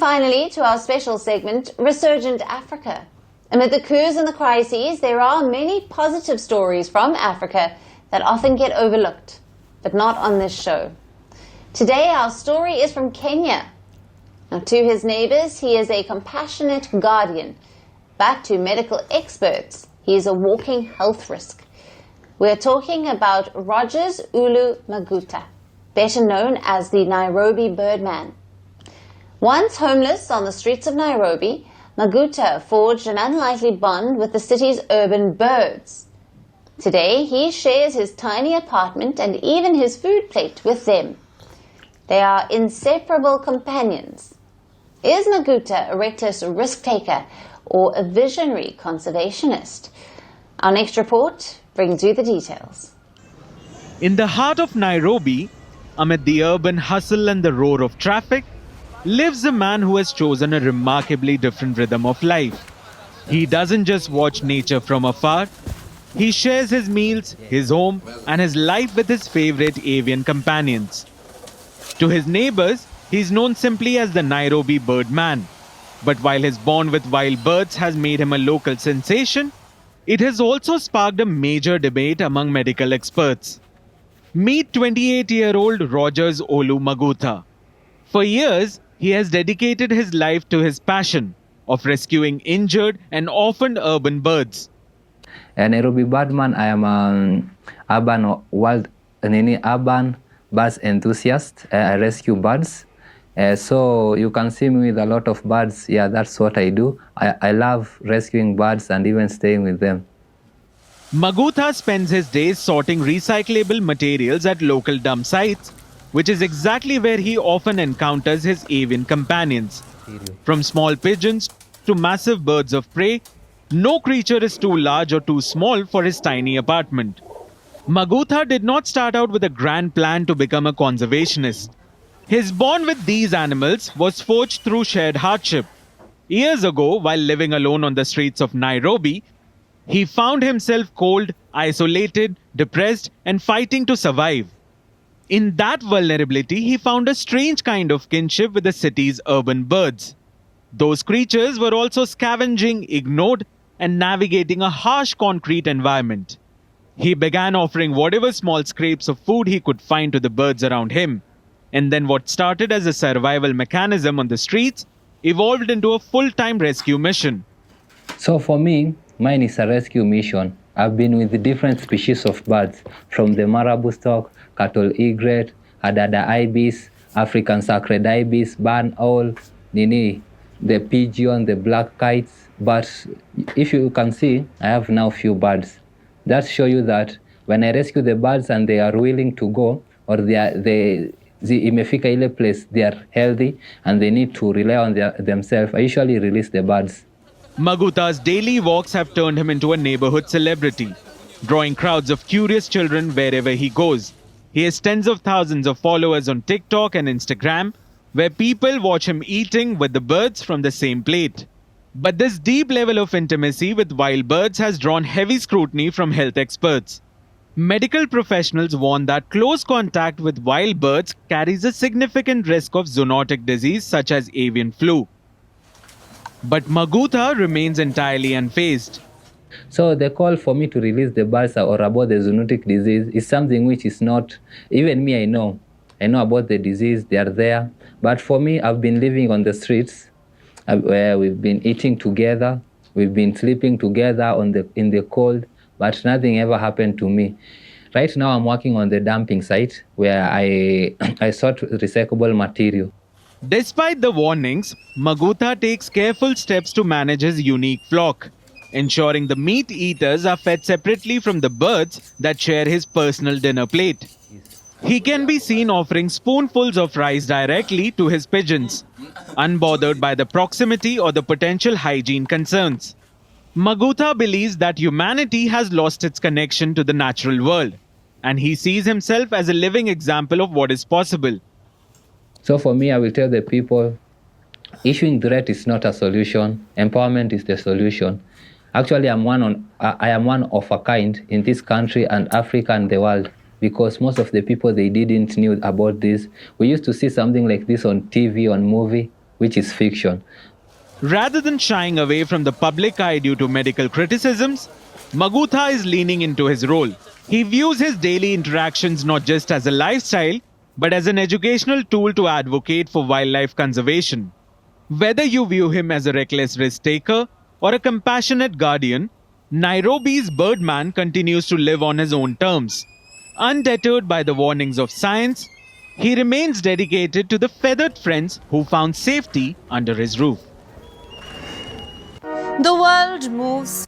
finally, to our special segment, Resurgent Africa. Amid the coups and the crises, there are many positive stories from Africa that often get overlooked, but not on this show. Today, our story is from Kenya. Now, to his neighbors, he is a compassionate guardian, but to medical experts, he is a walking health risk. We're talking about Rogers Ulu Maguta, better known as the Nairobi Birdman. Once homeless on the streets of Nairobi, Maguta forged an unlikely bond with the city's urban birds. Today, he shares his tiny apartment and even his food plate with them. They are inseparable companions. Is Maguta a reckless risk-taker or a visionary conservationist? Our next report brings you the details. In the heart of Nairobi, amid the urban hustle and the roar of traffic, lives a man who has chosen a remarkably different rhythm of life. He doesn't just watch nature from afar. He shares his meals, his home, and his life with his favorite avian companions. To his neighbors, he's known simply as the Nairobi Birdman. But while his bond with wild birds has made him a local sensation, it has also sparked a major debate among medical experts. Meet 28-year-old Rogers Olu Maguta. For years, he has dedicated his life to his passion of rescuing injured and orphaned urban birds. Nairobi Birdman, I am an urban birds enthusiast. I rescue birds. So you can see me with a lot of birds. Yeah, that's what I do. I love rescuing birds and even staying with them. Maguta spends his days sorting recyclable materials at local dump sites, which is exactly where he often encounters his avian companions. From small pigeons to massive birds of prey, no creature is too large or too small for his tiny apartment. Maguta did not start out with a grand plan to become a conservationist. His bond with these animals was forged through shared hardship. Years ago, while living alone on the streets of Nairobi, he found himself cold, isolated, depressed, and fighting to survive. In that vulnerability, he found a strange kind of kinship with the city's urban birds. Those creatures were also scavenging, ignored, and navigating a harsh concrete environment. He began offering whatever small scraps of food he could find to the birds around him. And then what started as a survival mechanism on the streets evolved into a full-time rescue mission. So for me, mine is a rescue mission. I've been with the different species of birds, from the marabou stork, cattle egret, Adada ibis, African sacred ibis, barn owl, the pigeon, the black kites. But if you can see, I have now few birds. That shows you that when I rescue the birds and they are willing to go, or imefika ile place, they are healthy and they need to rely on themselves, I usually release the birds. Maguta's daily walks have turned him into a neighborhood celebrity, drawing crowds of curious children wherever he goes. He has tens of thousands of followers on TikTok and Instagram, where people watch him eating with the birds from the same plate. But this deep level of intimacy with wild birds has drawn heavy scrutiny from health experts. Medical professionals warn that close contact with wild birds carries a significant risk of zoonotic disease such as avian flu. But Maguta remains entirely unfazed. So the call for me to release the birds or about the zoonotic disease is something which is not, even me, I know about the disease, they are there. But for me, I've been living on the streets where we've been eating together, we've been sleeping together in the cold, but nothing ever happened to me. Right now, I'm working on the dumping site where I sort recyclable material. Despite the warnings, Maguta takes careful steps to manage his unique flock, ensuring the meat eaters are fed separately from the birds that share his personal dinner plate. He can be seen offering spoonfuls of rice directly to his pigeons, unbothered by the proximity or the potential hygiene concerns. Maguta believes that humanity has lost its connection to the natural world, and he sees himself as a living example of what is possible. So for me, I will tell the people, issuing threat is not a solution. Empowerment is the solution. Actually, I am one of a kind in this country and Africa and the world, because most of the people, they didn't know about this. We used to see something like this on TV, on movie. which is fiction. Rather than shying away from the public eye due to medical criticisms, Magutha is leaning into his role. He views his daily interactions not just as a lifestyle, but as an educational tool to advocate for wildlife conservation. Whether you view him as a reckless risk taker or a compassionate guardian, Nairobi's birdman continues to live on his own terms. Undeterred by the warnings of science, he remains dedicated to the feathered friends who found safety under his roof. The world moves